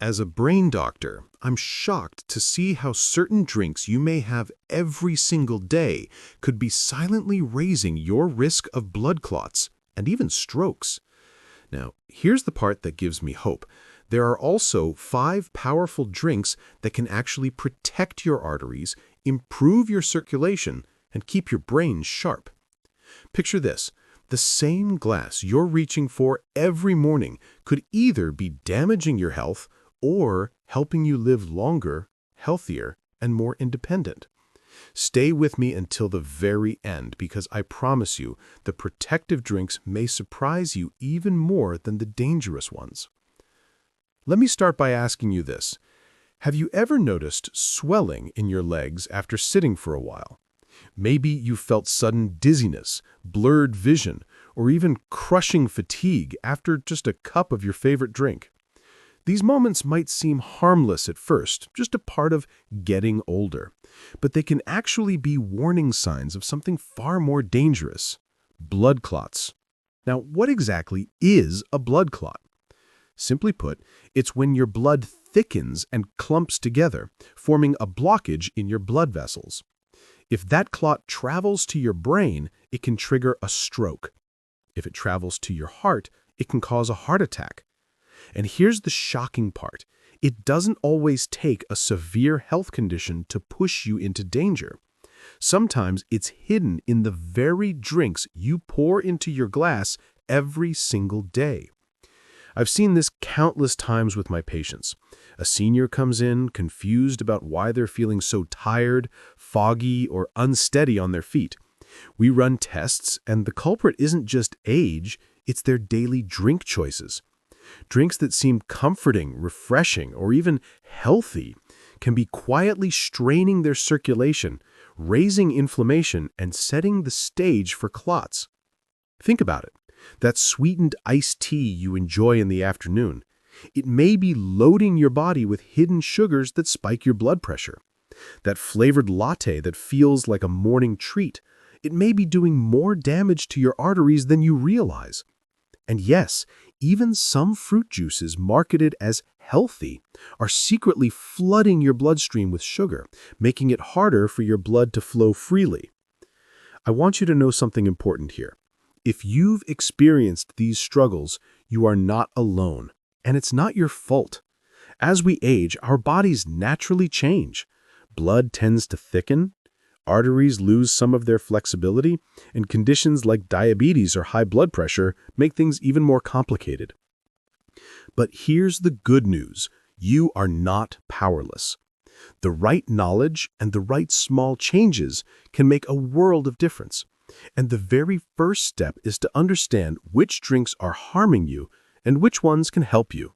As a brain doctor, I'm shocked to see how certain drinks you may have every single day could be silently raising your risk of blood clots and even strokes. Now, here's the part that gives me hope. There are also 5 powerful drinks that can actually protect your arteries, improve your circulation, and keep your brain sharp. Picture this. The same glass you're reaching for every morning could either be damaging your health or helping you live longer, healthier, and more independent. Stay with me until the very end because I promise you the protective drinks may surprise you even more than the dangerous ones. Let me start by asking you this. Have you ever noticed swelling in your legs after sitting for a while? Maybe you felt sudden dizziness, blurred vision, or even crushing fatigue after just a cup of your favorite drink. These moments might seem harmless at first, just a part of getting older, but they can actually be warning signs of something far more dangerous: blood clots. Now, what exactly is a blood clot? Simply put, it's when your blood thickens and clumps together, forming a blockage in your blood vessels. If that clot travels to your brain, it can trigger a stroke. If it travels to your heart, it can cause a heart attack. And here's the shocking part. It doesn't always take a severe health condition to push you into danger. Sometimes it's hidden in the very drinks you pour into your glass every single day. I've seen this countless times with my patients. A senior comes in confused about why they're feeling so tired, foggy, or unsteady on their feet. We run tests, and the culprit isn't just age, it's their daily drink choices. Drinks that seem comforting, refreshing, or even healthy can be quietly straining their circulation, raising inflammation, and setting the stage for clots. Think about it. That sweetened iced tea you enjoy in the afternoon, it may be loading your body with hidden sugars that spike your blood pressure. That flavored latte that feels like a morning treat, it may be doing more damage to your arteries than you realize. And yes, even some fruit juices marketed as healthy are secretly flooding your bloodstream with sugar, making it harder for your blood to flow freely. I want you to know something important here. If you've experienced these struggles, you are not alone, and it's not your fault. As we age, our bodies naturally change. Blood tends to thicken, arteries lose some of their flexibility, and conditions like diabetes or high blood pressure make things even more complicated. But here's the good news. You are not powerless. The right knowledge and the right small changes can make a world of difference. And the very first step is to understand which drinks are harming you and which ones can help you.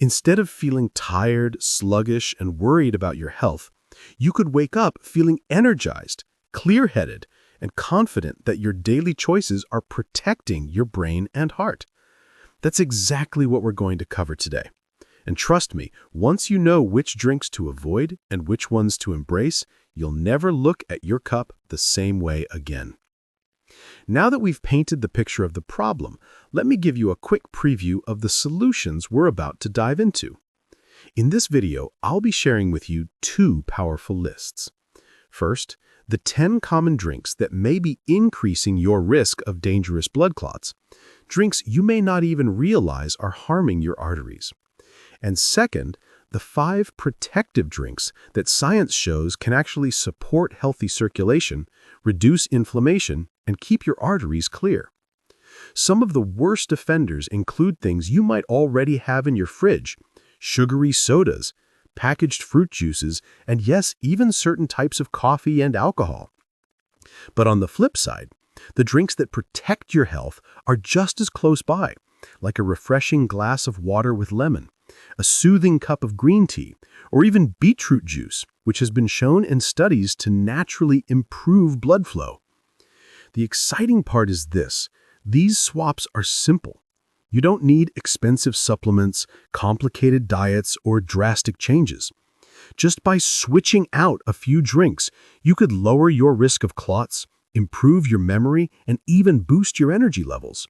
Instead of feeling tired, sluggish, and worried about your health, you could wake up feeling energized, clear-headed, and confident that your daily choices are protecting your brain and heart. That's exactly what we're going to cover today. And trust me, once you know which drinks to avoid and which ones to embrace, you'll never look at your cup the same way again. Now that we've painted the picture of the problem, let me give you a quick preview of the solutions we're about to dive into. In this video, I'll be sharing with you 2 powerful lists. First, the 10 common drinks that may be increasing your risk of dangerous blood clots, drinks you may not even realize are harming your arteries. And second, the 5 protective drinks that science shows can actually support healthy circulation, reduce inflammation, and keep your arteries clear. Some of the worst offenders include things you might already have in your fridge: sugary sodas, packaged fruit juices, and yes, even certain types of coffee and alcohol. But on the flip side, the drinks that protect your health are just as close by, like a refreshing glass of water with lemon, a soothing cup of green tea, or even beetroot juice, which has been shown in studies to naturally improve blood flow. The exciting part is this: these swaps are simple. You don't need expensive supplements, complicated diets, or drastic changes. Just by switching out a few drinks, you could lower your risk of clots, improve your memory, and even boost your energy levels.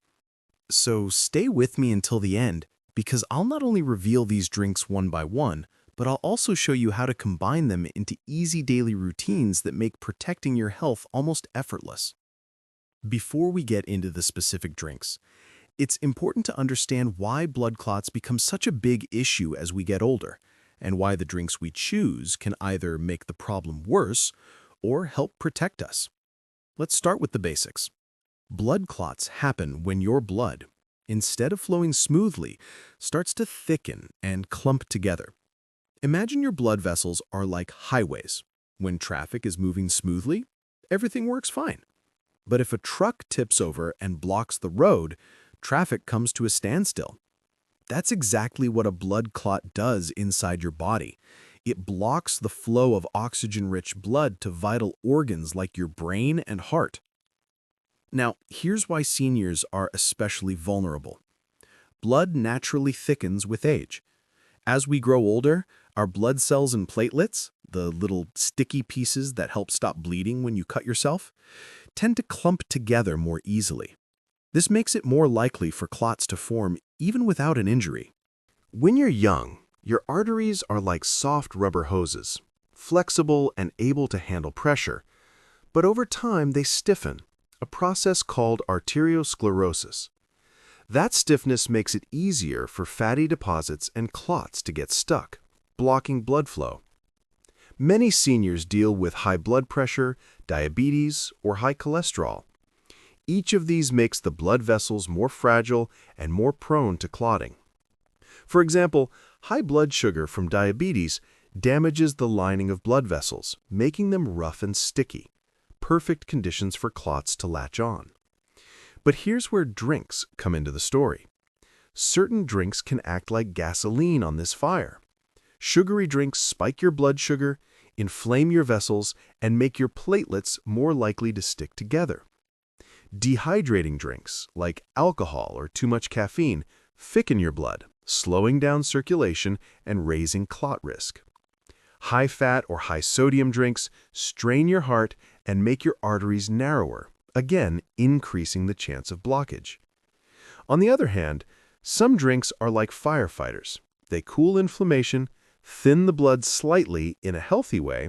So stay with me until the end, because I'll not only reveal these drinks one by one, but I'll also show you how to combine them into easy daily routines that make protecting your health almost effortless. Before we get into the specific drinks, it's important to understand why blood clots become such a big issue as we get older, and why the drinks we choose can either make the problem worse or help protect us. Let's start with the basics. Blood clots happen when your blood, instead of flowing smoothly, starts to thicken and clump together. Imagine your blood vessels are like highways. When traffic is moving smoothly, everything works fine. But if a truck tips over and blocks the road, traffic comes to a standstill. That's exactly what a blood clot does inside your body. It blocks the flow of oxygen-rich blood to vital organs like your brain and heart. Now, here's why seniors are especially vulnerable. Blood naturally thickens with age. As we grow older, our blood cells and platelets, the little sticky pieces that help stop bleeding when you cut yourself, tend to clump together more easily. This makes it more likely for clots to form even without an injury. When you're young, your arteries are like soft rubber hoses, flexible and able to handle pressure. But over time, they stiffen, a process called arteriosclerosis. That stiffness makes it easier for fatty deposits and clots to get stuck, blocking blood flow. Many seniors deal with high blood pressure, diabetes, or high cholesterol. Each of these makes the blood vessels more fragile and more prone to clotting. For example, high blood sugar from diabetes damages the lining of blood vessels, making them rough and sticky, perfect conditions for clots to latch on. But here's where drinks come into the story. Certain drinks can act like gasoline on this fire. Sugary drinks spike your blood sugar, inflame your vessels, and make your platelets more likely to stick together. Dehydrating drinks, like alcohol or too much caffeine, thicken your blood, slowing down circulation and raising clot risk. High-fat or high-sodium drinks strain your heart and make your arteries narrower, again increasing the chance of blockage. On the other hand, some drinks are like firefighters. They cool inflammation, thin the blood slightly in a healthy way,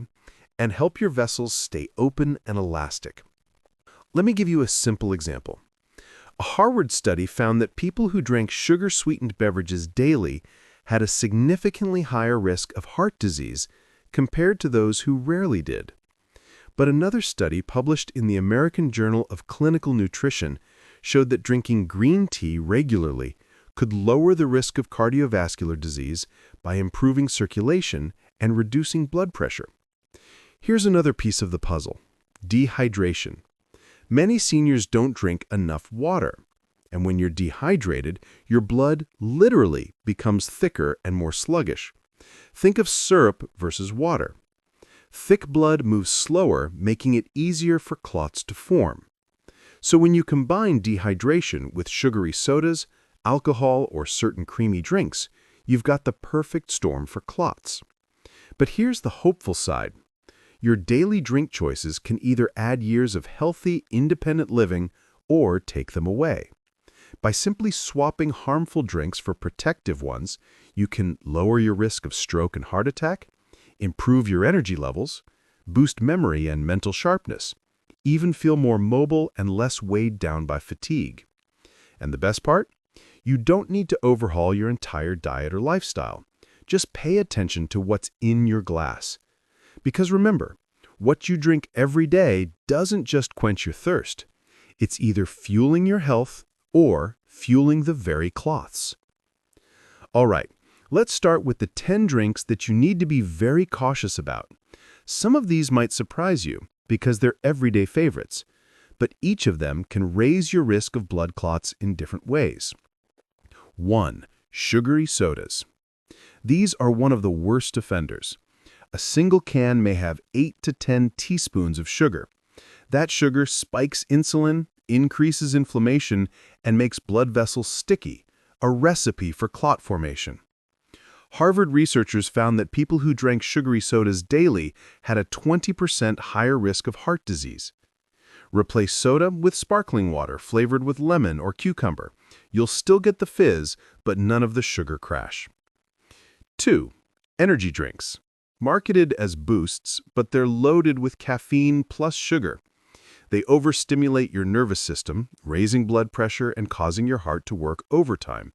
and help your vessels stay open and elastic. Let me give you a simple example. A Harvard study found that people who drank sugar-sweetened beverages daily had a significantly higher risk of heart disease compared to those who rarely did. But another study published in the American Journal of Clinical Nutrition showed that drinking green tea regularly could lower the risk of cardiovascular disease by improving circulation and reducing blood pressure. Here's another piece of the puzzle: dehydration. Many seniors don't drink enough water, and when you're dehydrated, your blood literally becomes thicker and more sluggish. Think of syrup versus water. Thick blood moves slower, making it easier for clots to form. So when you combine dehydration with sugary sodas, alcohol, or certain creamy drinks, you've got the perfect storm for clots. But here's the hopeful side. Your daily drink choices can either add years of healthy, independent living or take them away. By simply swapping harmful drinks for protective ones, you can lower your risk of stroke and heart attack, improve your energy levels, boost memory and mental sharpness, even feel more mobile and less weighed down by fatigue. And the best part? You don't need to overhaul your entire diet or lifestyle. Just pay attention to what's in your glass. Because remember, what you drink every day doesn't just quench your thirst. It's either fueling your health or fueling the very clots. All right, let's start with the 10 drinks that you need to be very cautious about. Some of these might surprise you because they're everyday favorites, but each of them can raise your risk of blood clots in different ways. 1. Sugary sodas. These are one of the worst offenders. A single can may have 8 to 10 teaspoons of sugar. That sugar spikes insulin, increases inflammation, and makes blood vessels sticky, a recipe for clot formation. Harvard researchers found that people who drank sugary sodas daily had a 20% higher risk of heart disease. Replace soda with sparkling water flavored with lemon or cucumber, You'll still get the fizz, but none of the sugar crash. 2. Energy drinks. Marketed as boosts, but they're loaded with caffeine plus sugar. They overstimulate your nervous system, raising blood pressure and causing your heart to work overtime.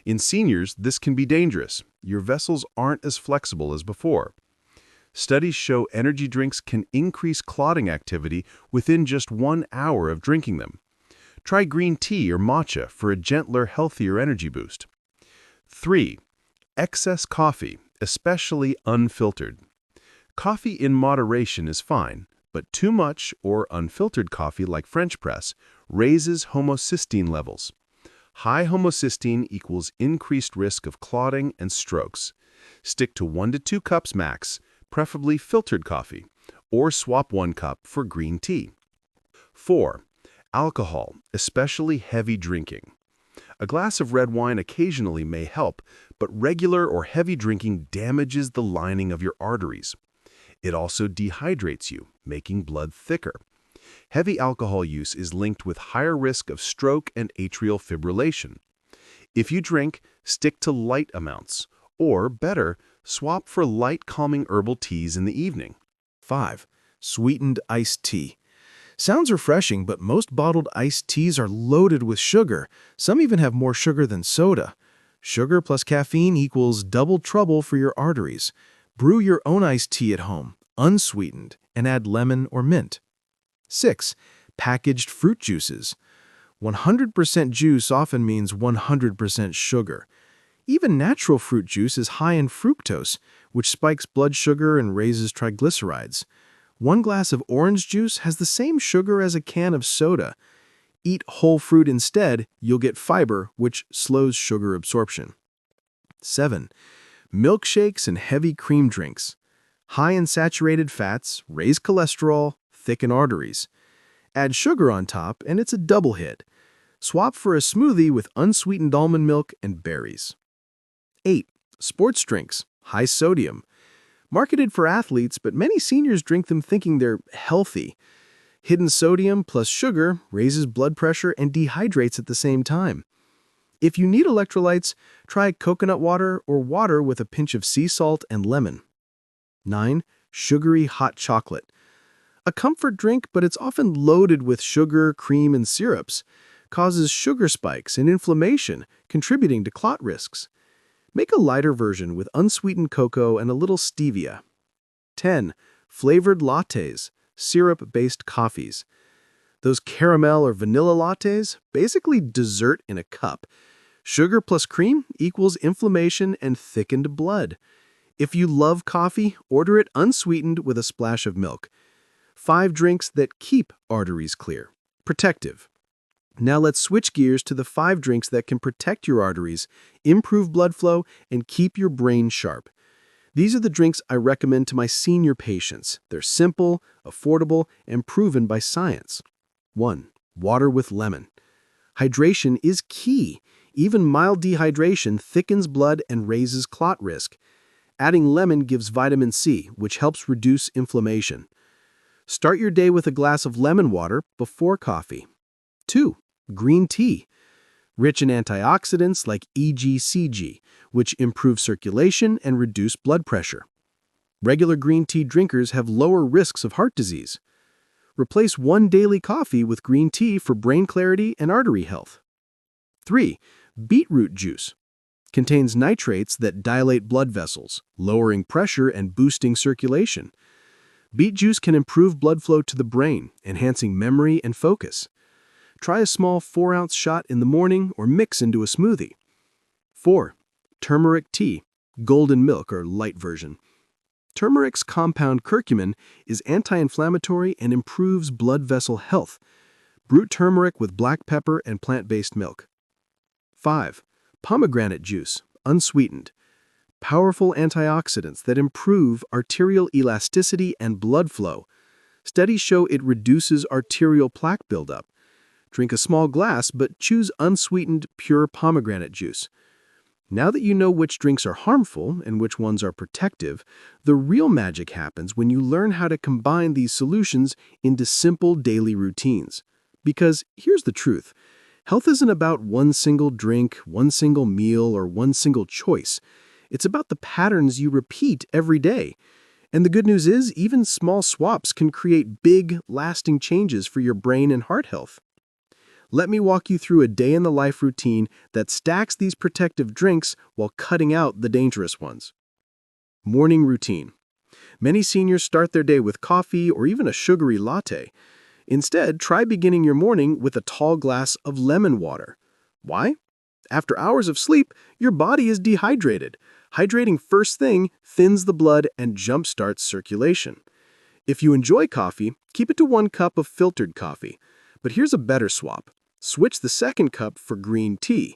In seniors, this can be dangerous. Your vessels aren't as flexible as before. Studies show energy drinks can increase clotting activity within just 1 hour of drinking them. Try green tea or matcha for a gentler, healthier energy boost. 3. Excess coffee, especially unfiltered. Coffee in moderation is fine, but too much or unfiltered coffee like French press raises homocysteine levels. High homocysteine equals increased risk of clotting and strokes. Stick to 1 to 2 cups max, preferably filtered coffee, or swap 1 cup for green tea. 4. Alcohol, especially heavy drinking. A glass of red wine occasionally may help, but regular or heavy drinking damages the lining of your arteries. It also dehydrates you, making blood thicker. Heavy alcohol use is linked with higher risk of stroke and atrial fibrillation. If you drink, stick to light amounts, or better, swap for light calming herbal teas in the evening. 5. Sweetened iced tea. Sounds refreshing, but most bottled iced teas are loaded with sugar. Some even have more sugar than soda. Sugar plus caffeine equals double trouble for your arteries. Brew your own iced tea at home, unsweetened, and add lemon or mint. 6. Packaged fruit juices. 100% juice often means 100% sugar. Even natural fruit juice is high in fructose, which spikes blood sugar and raises triglycerides. 1 glass of orange juice has the same sugar as a can of soda. Eat whole fruit instead, you'll get fiber, which slows sugar absorption. 7. Milkshakes and heavy cream drinks. High in saturated fats, raise cholesterol, thicken arteries. Add sugar on top, and it's a double hit. Swap for a smoothie with unsweetened almond milk and berries. 8. Sports drinks. High sodium. Marketed for athletes, but many seniors drink them thinking they're healthy. Hidden sodium plus sugar raises blood pressure and dehydrates at the same time. If you need electrolytes, try coconut water or water with a pinch of sea salt and lemon. 9. Sugary hot chocolate. A comfort drink, but it's often loaded with sugar, cream, and syrups. Causes sugar spikes and inflammation, contributing to clot risks. Make a lighter version with unsweetened cocoa and a little stevia. 10. Flavored lattes, syrup-based coffees. Those caramel or vanilla lattes, basically dessert in a cup. Sugar plus cream equals inflammation and thickened blood. If you love coffee, order it unsweetened with a splash of milk. 5 drinks that keep arteries clear. Protective. Now let's switch gears to the 5 drinks that can protect your arteries, improve blood flow, and keep your brain sharp. These are the drinks I recommend to my senior patients. They're simple, affordable, and proven by science. 1. Water with lemon. Hydration is key. Even mild dehydration thickens blood and raises clot risk. Adding lemon gives vitamin C, which helps reduce inflammation. Start your day with a glass of lemon water before coffee. 2. Green tea. Rich in antioxidants like EGCG, which improve circulation and reduce blood pressure. Regular green tea drinkers have lower risks of heart disease. Replace 1 daily coffee with green tea for brain clarity and artery health. 3. Beetroot juice. Contains nitrates that dilate blood vessels, lowering pressure and boosting circulation. Beet juice can improve blood flow to the brain, enhancing memory and focus. Try a small 4-ounce shot in the morning or mix into a smoothie. 4. Turmeric tea, golden milk or light version. Turmeric's compound curcumin is anti-inflammatory and improves blood vessel health. Brew turmeric with black pepper and plant-based milk. 5. Pomegranate juice, unsweetened. Powerful antioxidants that improve arterial elasticity and blood flow. Studies show it reduces arterial plaque buildup. Drink a small glass, but choose unsweetened, pure pomegranate juice. Now that you know which drinks are harmful and which ones are protective, the real magic happens when you learn how to combine these solutions into simple daily routines. Because here's the truth. Health isn't about one single drink, one single meal, or one single choice. It's about the patterns you repeat every day. And the good news is, even small swaps can create big, lasting changes for your brain and heart health. Let me walk you through a day-in-the-life routine that stacks these protective drinks while cutting out the dangerous ones. Morning routine. Many seniors start their day with coffee or even a sugary latte. Instead, try beginning your morning with a tall glass of lemon water. Why? After hours of sleep, your body is dehydrated. Hydrating first thing thins the blood and jumpstarts circulation. If you enjoy coffee, keep it to 1 cup of filtered coffee. But here's a better swap. Switch the second cup for green tea.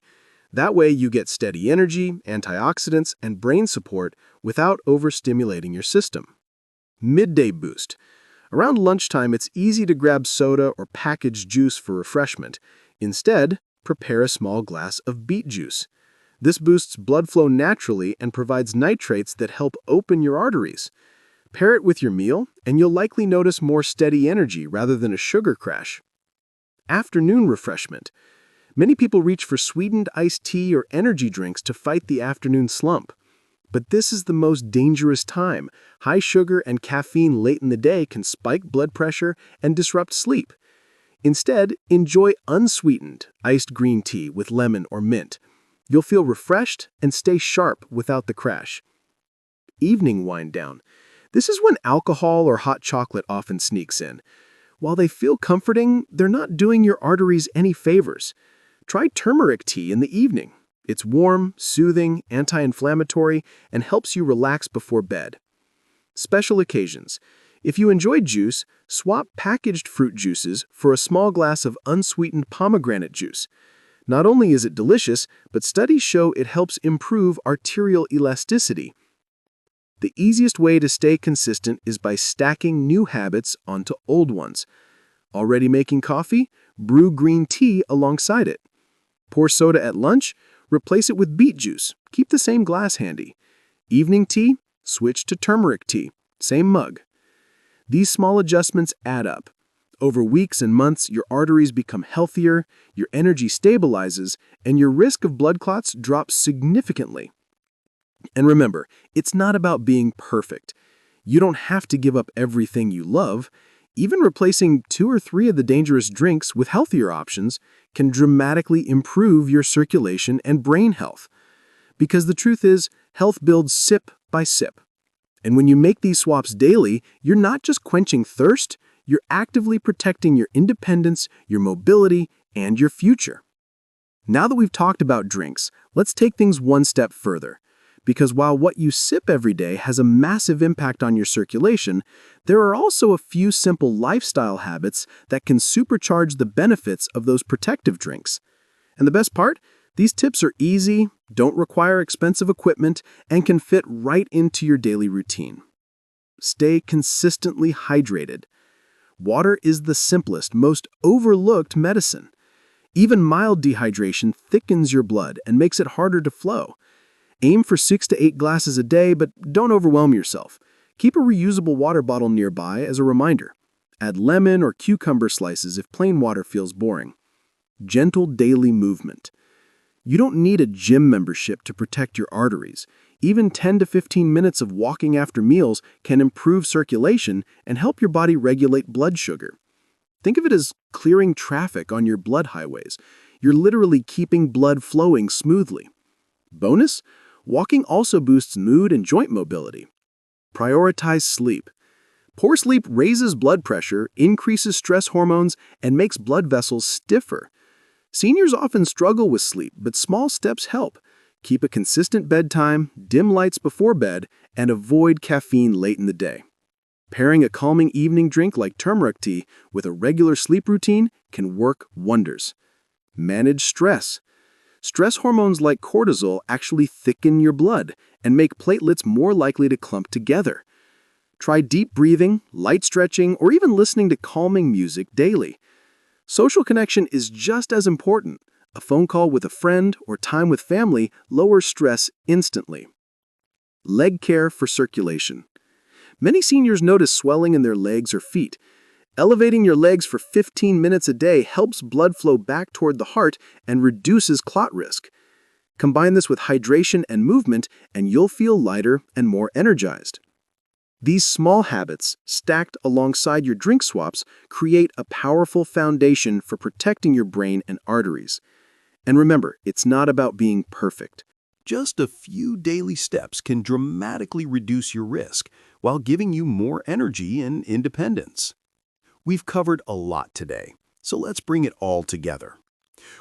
That way you get steady energy, antioxidants, and brain support without overstimulating your system. Midday boost. Around lunchtime, it's easy to grab soda or packaged juice for refreshment. Instead, prepare a small glass of beet juice. This boosts blood flow naturally and provides nitrates that help open your arteries. Pair it with your meal, and you'll likely notice more steady energy rather than a sugar crash. Afternoon refreshment. Many people reach for sweetened iced tea or energy drinks to fight the afternoon slump. But this is the most dangerous time. High sugar and caffeine late in the day can spike blood pressure and disrupt sleep. Instead, enjoy unsweetened iced green tea with lemon or mint. You'll feel refreshed and stay sharp without the crash. Evening wind down. This is when alcohol or hot chocolate often sneaks in. While they feel comforting, they're not doing your arteries any favors. Try turmeric tea in the evening. It's warm, soothing, anti-inflammatory, and helps you relax before bed. Special occasions. If you enjoy juice, swap packaged fruit juices for a small glass of unsweetened pomegranate juice. Not only is it delicious, but studies show it helps improve arterial elasticity. The easiest way to stay consistent is by stacking new habits onto old ones. Already making coffee? Brew green tea alongside it. Pour soda at lunch? Replace it with beet juice. Keep the same glass handy. Evening tea? Switch to turmeric tea. Same mug. These small adjustments add up. Over weeks and months, your arteries become healthier, your energy stabilizes, and your risk of blood clots drops significantly. And remember, it's not about being perfect. You don't have to give up everything you love. Even replacing 2 or 3 of the dangerous drinks with healthier options can dramatically improve your circulation and brain health. Because the truth is, health builds sip by sip. And when you make these swaps daily, you're not just quenching thirst, you're actively protecting your independence, your mobility, and your future. Now that we've talked about drinks, let's take things one step further. Because while what you sip every day has a massive impact on your circulation, there are also a few simple lifestyle habits that can supercharge the benefits of those protective drinks. And the best part? These tips are easy, don't require expensive equipment, and can fit right into your daily routine. Stay consistently hydrated. Water is the simplest, most overlooked medicine. Even mild dehydration thickens your blood and makes it harder to flow. Aim for 6 to 8 glasses a day, but don't overwhelm yourself. Keep a reusable water bottle nearby as a reminder. Add lemon or cucumber slices if plain water feels boring. Gentle daily movement. You don't need a gym membership to protect your arteries. Even 10 to 15 minutes of walking after meals can improve circulation and help your body regulate blood sugar. Think of it as clearing traffic on your blood highways. You're literally keeping blood flowing smoothly. Bonus? Walking also boosts mood and joint mobility. Prioritize sleep. Poor sleep raises blood pressure, increases stress hormones, and makes blood vessels stiffer. Seniors often struggle with sleep, but small steps help. Keep a consistent bedtime, dim lights before bed, and avoid caffeine late in the day. Pairing a calming evening drink like turmeric tea with a regular sleep routine can work wonders. Manage stress. Stress hormones like cortisol actually thicken your blood and make platelets more likely to clump together. Try deep breathing, light stretching, or even listening to calming music daily. Social connection is just as important. A phone call with a friend or time with family lowers stress instantly. Leg care for circulation. Many seniors notice swelling in their legs or feet. Elevating your legs for 15 minutes a day helps blood flow back toward the heart and reduces clot risk. Combine this with hydration and movement, and you'll feel lighter and more energized. These small habits, stacked alongside your drink swaps, create a powerful foundation for protecting your brain and arteries. And remember, it's not about being perfect. Just a few daily steps can dramatically reduce your risk while giving you more energy and independence. We've covered a lot today, so let's bring it all together.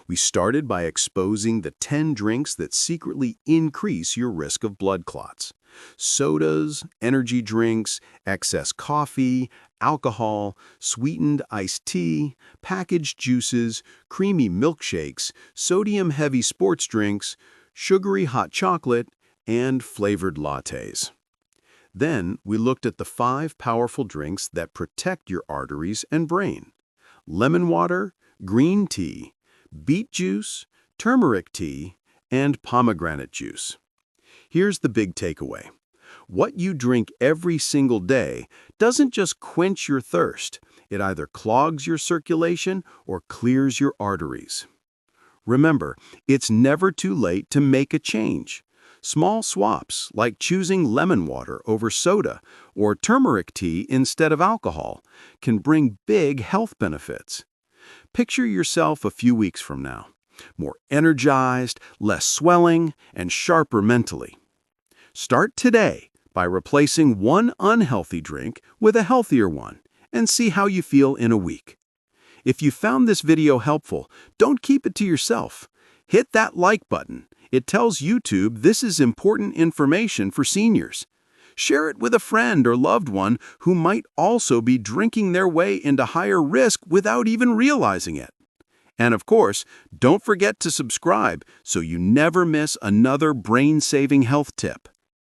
We started by exposing the 10 drinks that secretly increase your risk of blood clots. Sodas, energy drinks, excess coffee, alcohol, sweetened iced tea, packaged juices, creamy milkshakes, sodium-heavy sports drinks, sugary hot chocolate, and flavored lattes. Then we looked at the 5 powerful drinks that protect your arteries and brain: lemon water, green tea, beet juice, turmeric tea, and pomegranate juice. Here's the big takeaway. What you drink every single day doesn't just quench your thirst. It either clogs your circulation or clears your arteries. Remember, it's never too late to make a change. Small swaps, like choosing lemon water over soda or turmeric tea instead of alcohol, can bring big health benefits. Picture yourself a few weeks from now, more energized, less swelling, and sharper mentally. Start today by replacing one unhealthy drink with a healthier one and see how you feel in a week. If you found this video helpful, don't keep it to yourself. Hit that like button. It tells YouTube this is important information for seniors. Share it with a friend or loved one who might also be drinking their way into higher risk without even realizing it. And of course, don't forget to subscribe so you never miss another brain-saving health tip.